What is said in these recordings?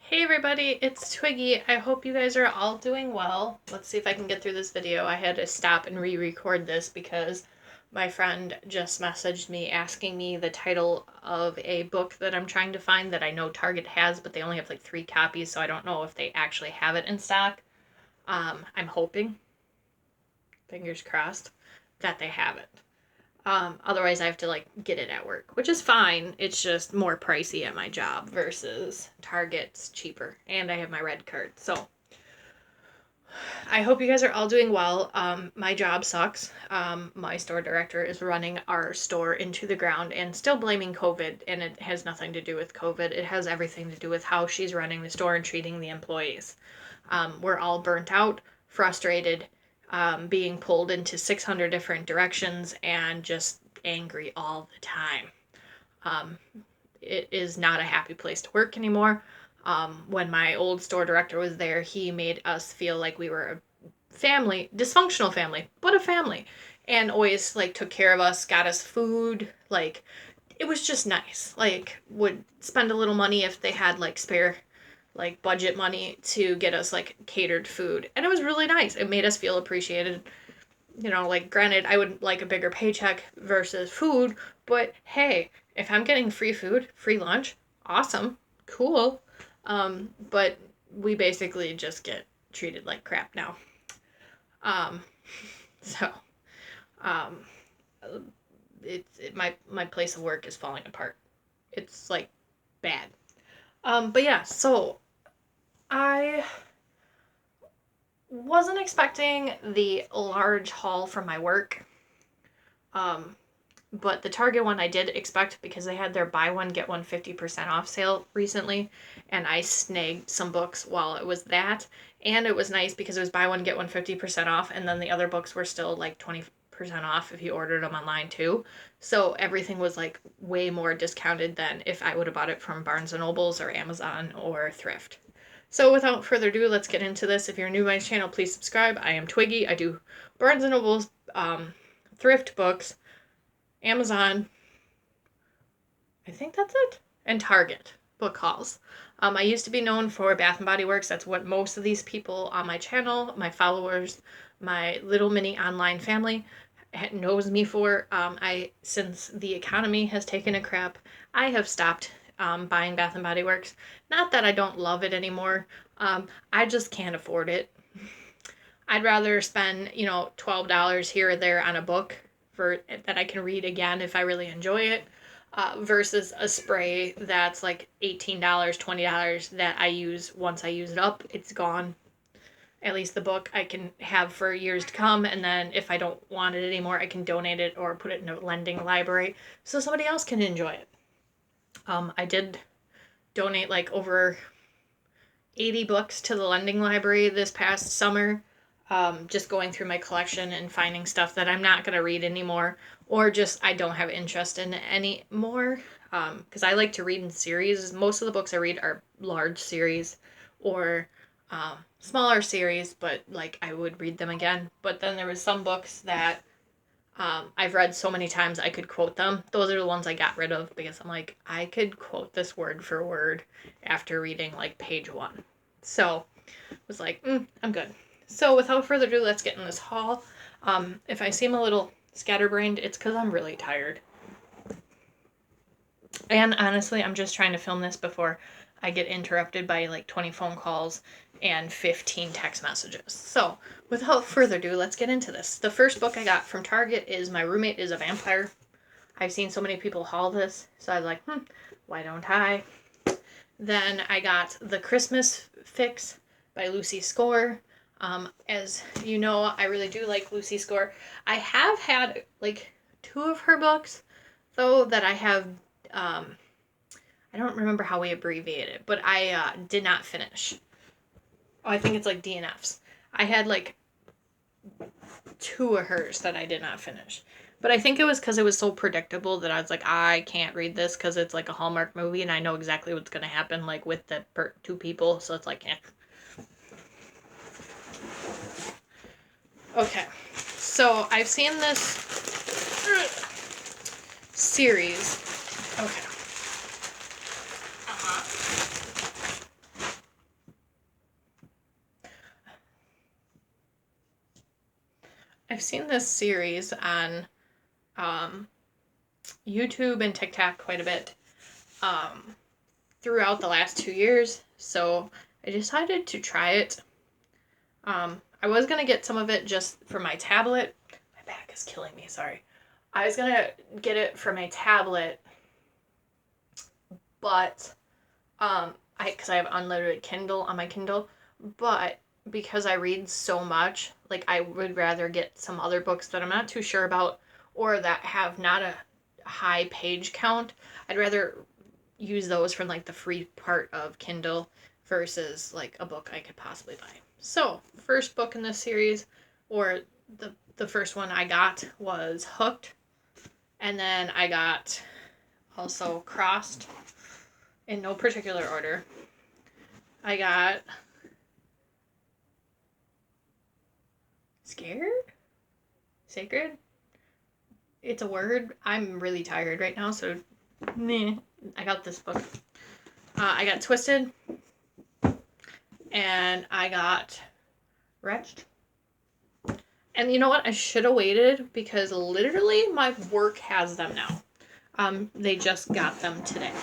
Hey everybody, it's Twiggy. I hope you guys are all doing well. Let's see if I can get through this video. I had to stop and re-record this because my friend just messaged me asking me the title of a book that I'm trying to find that I know Target has, but they only have like 3 copies, so I don't know if they actually have it in stock. I'm hoping, fingers crossed, that they have it. Otherwise, I have to like get it at work, which is fine. It's just more pricey at my job versus Target's cheaper, and I have my red card. So I hope you guys are all doing well. My job sucks. My store director is running our store into the ground and still blaming COVID, and it has nothing to do with COVID. It has everything to do with how she's running the store and treating the employees. We're all burnt out, frustrated, being pulled into 600 different directions, and just angry all the time. Um, it is not a happy place to work anymore. When my old store director was there, he made us feel like we were a family, dysfunctional family, but a family, and always like took care of us, got us food. Like it was just nice. Like would spend a little money if they had like spare like budget money to get us like catered food. And it was really nice. It made us feel appreciated. Like granted, I would like a bigger paycheck versus food, but hey, if I'm getting free food, free lunch, awesome, cool. But we basically just get treated like crap now. Um, so, um, my place of work is falling apart. It's like bad. But yeah, so I wasn't expecting the large haul from my work. Um, but the Target one I did expect because they had their buy one get one 50% off sale recently, and I snagged some books while it was that. And it was nice because it was buy one get one 50% off, and then the other books were still like 20% off if you ordered them online too. So everything was like way more discounted than if I would have bought it from Barnes and Nobles or Amazon or Thrift. So without further ado, let's get into this. If you're new to my channel, please subscribe. I am Twiggy. I do Barnes and Nobles, thrift books, Amazon, I think that's it, and Target book hauls. I used to be known for Bath and Body Works. That's what most of these people on my channel, my followers, my little mini online family knows me for. Since the economy has taken a crap, I have stopped buying Bath and Body Works. Not that I don't love it anymore. I just can't afford it. I'd rather spend, $12 here or there on a book for that I can read again if I really enjoy it, versus a spray that's like $18, $20 that I use once I use it up, it's gone. At least the book I can have for years to come, and then if I don't want it anymore, I can donate it or put it in a lending library so somebody else can enjoy it. I did donate like over 80 books to the lending library this past summer, just going through my collection and finding stuff that I'm not going to read anymore, or just I don't have interest in anymore. Because I like to read in series. Most of the books I read are large series or smaller series, but like I would read them again. But then there was some books that I've read so many times I could quote them. Those are the ones I got rid of because I'm like, I could quote this word for word after reading like page one. So I was like, I'm good. So without further ado, let's get in this haul. If I seem a little scatterbrained, it's because I'm really tired. And honestly, I'm just trying to film this before I get interrupted by like 20 phone calls and 15 text messages. So without further ado, let's get into this. The first book I got from Target is My Roommate is a Vampire. I've seen so many people haul this, so I was like, why don't I? Then I got The Christmas Fix by Lucy Score. As you know, I really do like Lucy Score. I have had like 2 of her books, though, that I have, I don't remember how we abbreviate it, but I did not finish. Oh, I think it's like DNFs. I had like 2 of hers that I did not finish. But I think it was because it was so predictable that I was like, I can't read this because it's like a Hallmark movie and I know exactly what's going to happen like with the 2 people. So it's like, Okay, so I've seen this series. Okay. I've seen this series on YouTube and TikTok quite a bit throughout the last 2 years, so I decided to try it. I was going to get some of it just for my tablet. My back is killing me, sorry. I was going to get it for my tablet, but because I have unlimited Kindle on my Kindle, but because I read so much, like I would rather get some other books that I'm not too sure about or that have not a high page count. I'd rather use those from like the free part of Kindle versus like a book I could possibly buy. So, first book in this series, or the first one I got was Hooked, and then I got also Crossed, in no particular order. I got Scared? Sacred? It's a word. I'm really tired right now, so meh. I got this book. I got Twisted, and I got Wretched. And you know what? I should have waited because literally my work has them now. They just got them today.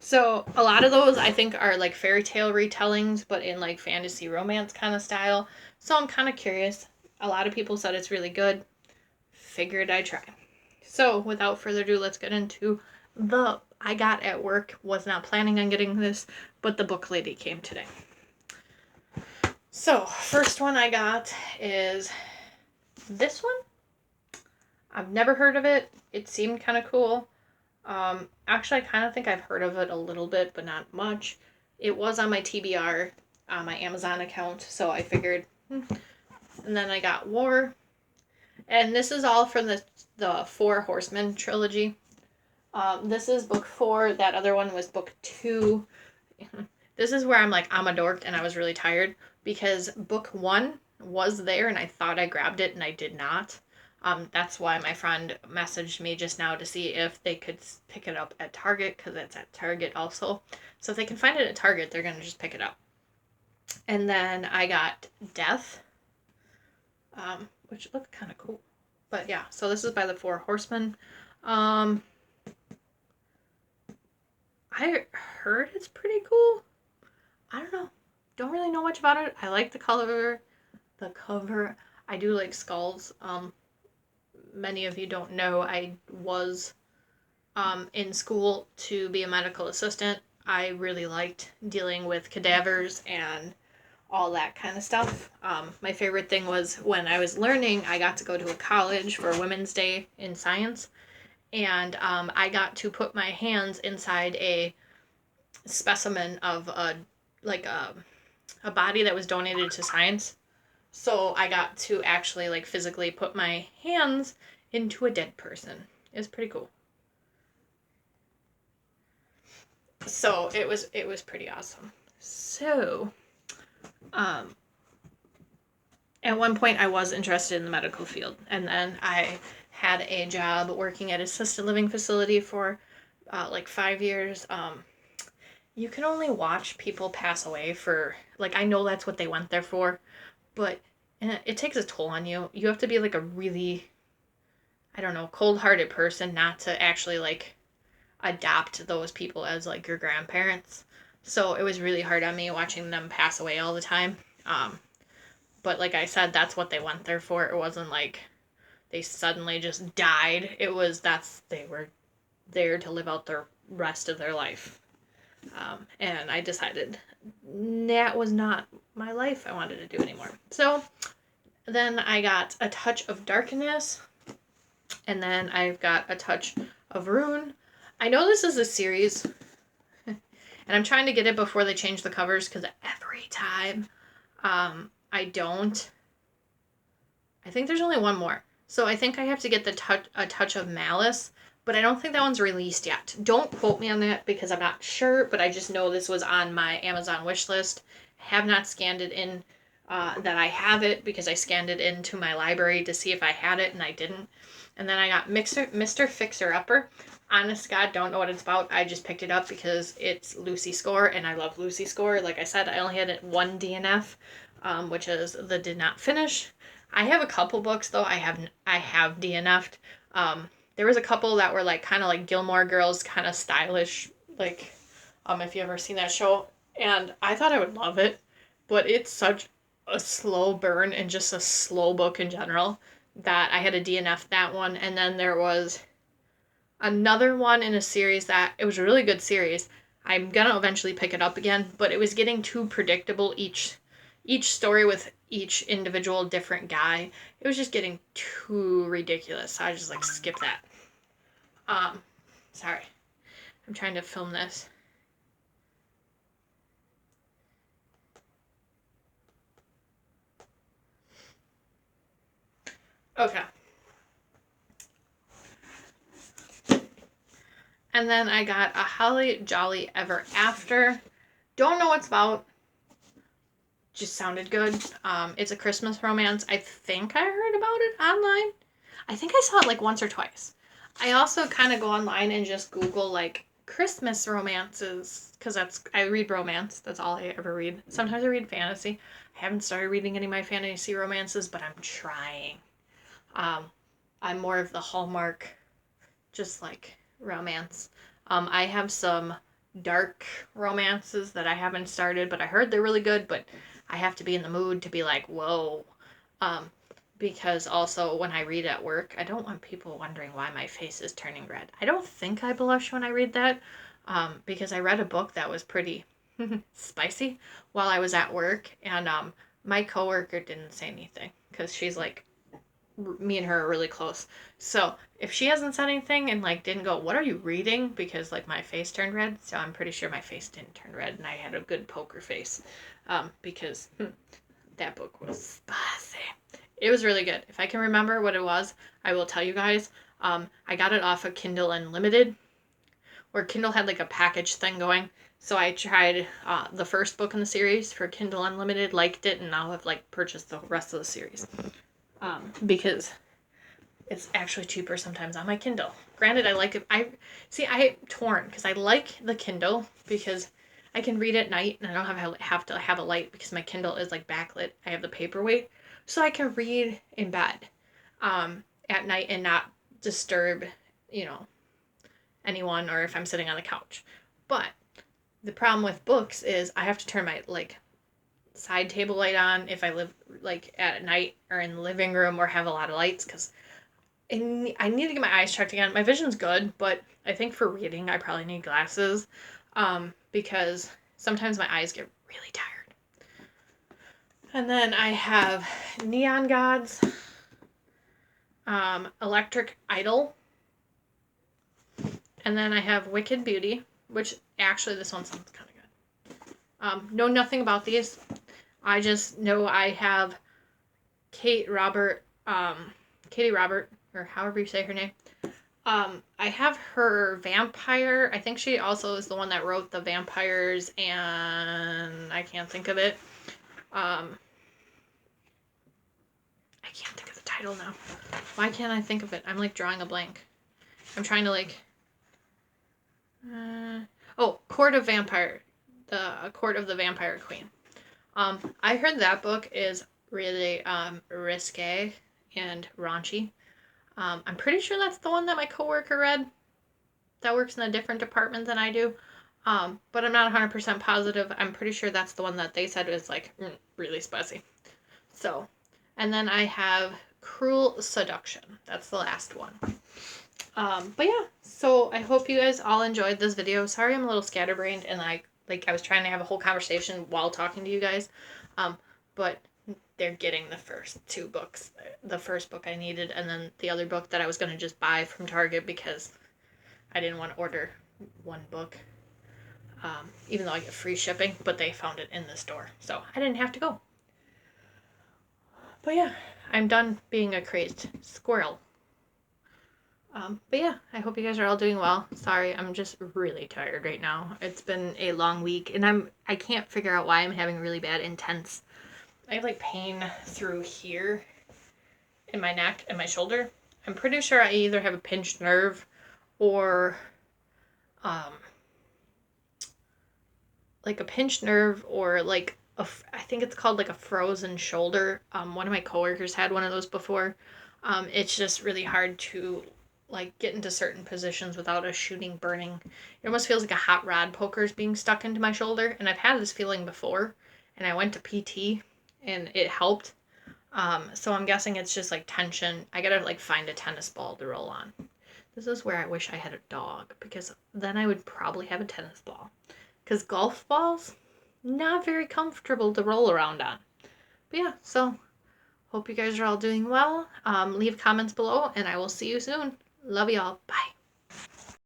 So a lot of those I think are like fairy tale retellings, but in like fantasy romance kind of style. So I'm kind of curious. A lot of people said it's really good. Figured I'd try. So without further ado, let's get into the I got at work. Was not planning on getting this, but the book lady came today. So first one I got is this one. I've never heard of it. It seemed kind of cool. Actually, I kind of think I've heard of it a little bit, but not much. It was on my TBR, my Amazon account, so I figured. And then I got War. And this is all from the Four Horsemen trilogy. This is book 4. That other one was book 2. This is where I'm like, I'm a dork, and I was really tired because book 1 was there, and I thought I grabbed it, and I did not. That's why my friend messaged me just now to see if they could pick it up at Target, because it's at Target also. So if they can find it at Target, they're going to just pick it up. And then I got Death, which looked kind of cool. But yeah, so this is by the Four Horsemen. I heard it's pretty cool. I don't know. Don't really know much about it. I like the cover. I do like skulls. Many of you don't know, I was in school to be a medical assistant. I really liked dealing with cadavers and all that kind of stuff. My favorite thing was when I was learning, I got to go to a college for Women's Day in science, and I got to put my hands inside a specimen of a body that was donated to science. So I got to actually like physically put my hands into a dead person. It was pretty cool. So it was pretty awesome. So at one point I was interested in the medical field, and then I had a job working at an assisted living facility for like 5 years. You can only watch people pass away for, like, I know that's what they went there for, but it takes a toll on you. You have to be like a really, I don't know, cold-hearted person not to actually like adopt those people as like your grandparents. So it was really hard on me watching them pass away all the time. But like I said, that's what they went there for. It wasn't like they suddenly just died. They were there to live out the rest of their life. And I decided that was not my life I wanted to do anymore. So then I got A Touch of Darkness, and then I've got A Touch of Rune. I know this is a series, and I'm trying to get it before they change the covers, because every time I don't. I think there's only one more. So I think I have to get A Touch of Malice, but I don't think that one's released yet. Don't quote me on that because I'm not sure, but I just know this was on my Amazon wish list. Have not scanned it in that I have it, because I scanned it into my library to see if I had it, and I didn't. And then I got Mr. Fixer-Upper. Honest to God, don't know what it's about. I just picked it up because it's Lucy Score, and I love Lucy Score. Like I said, I only had one DNF, which is the Did Not Finish. I have a couple books though. I have DNF'd. There was a couple that were like kind of like Gilmore Girls, kind of stylish, like if you ever seen that show, and I thought I would love it, but it's such a slow burn and just a slow book in general that I had to DNF that one. And then there was another one in a series that it was a really good series. I'm gonna eventually pick it up again, but it was getting too predictable each story with each individual different guy. It was just getting too ridiculous. So I just like skip that. Sorry. I'm trying to film this. Okay. And then I got a Holly Jolly Ever After. Don't know what it's about. Just sounded good. It's a Christmas romance. I think I heard about it online. I think I saw it like once or twice. I also kind of go online and just Google like Christmas romances because I read romance. That's all I ever read. Sometimes I read fantasy. I haven't started reading any of my fantasy romances, but I'm trying. I'm more of the Hallmark, just like romance. I have some dark romances that I haven't started, but I heard they're really good, but I have to be in the mood to be like, whoa. Because also when I read at work, I don't want people wondering why my face is turning red. I don't think I blush when I read that, because I read a book that was pretty spicy while I was at work, and my coworker didn't say anything because she's like, me and her are really close. So if she hasn't said anything and like didn't go, what are you reading? Because like my face turned red. So I'm pretty sure my face didn't turn red and I had a good poker face. Because that book was spicy. It was really good. If I can remember what it was, I will tell you guys. I got it off of Kindle Unlimited, where Kindle had like a package thing going. So I tried the first book in the series for Kindle Unlimited, liked it, and now I've like purchased the rest of the series. Because it's actually cheaper sometimes on my Kindle. Granted, I like it. I'm torn because I like the Kindle because I can read at night and I don't have to have a light because my Kindle is like backlit. I have the paperweight, so I can read in bed at night and not disturb, you know, anyone or if I'm sitting on the couch. But the problem with books is I have to turn my like side table light on if I live like at night or in the living room or have a lot of lights because I need to get my eyes checked again. My vision's good, but I think for reading I probably need glasses because sometimes my eyes get really tired. And then I have Neon Gods, Electric Idol, and then I have Wicked Beauty, which actually this one sounds kind of good. Know nothing about these. I just know I have Katie Robert, or however you say her name. I have her vampire. I think she also is the one that wrote the vampires, and I can't think of it. I can't think of the title now. Why can't I think of it? I'm like drawing a blank. I'm trying to like. Court of Vampire, the Court of the Vampire Queen. I heard that book is really risque and raunchy. I'm pretty sure that's the one that my coworker read that works in a different department than I do. But I'm not 100% positive. I'm pretty sure that's the one that they said was like really spicy. So, and then I have Cruel Seduction. That's the last one. But yeah, so I hope you guys all enjoyed this video. Sorry I'm a little scatterbrained and I was trying to have a whole conversation while talking to you guys. But they're getting the first two books. The first book I needed and then the other book that I was going to just buy from Target because I didn't want to order one book. Even though I get free shipping, but they found it in the store. So I didn't have to go. But yeah, I'm done being a crazed squirrel. But yeah, I hope you guys are all doing well. Sorry, I'm just really tired right now. It's been a long week and I can't figure out why I'm having really bad intense. I have like pain through here in my neck and my shoulder. I'm pretty sure I either have a pinched nerve or like a pinched nerve or like I think it's called like a frozen shoulder. One of my coworkers had one of those before. It's just really hard to like get into certain positions without a shooting burning. It almost feels like a hot rod poker is being stuck into my shoulder, and I've had this feeling before, and I went to PT and it helped. So I'm guessing it's just like tension. I gotta like find a tennis ball to roll on. This is where I wish I had a dog, because then I would probably have a tennis ball. Because golf balls, not very comfortable to roll around on. But yeah, so hope you guys are all doing well. Leave comments below, and I will see you soon. Love y'all. Bye.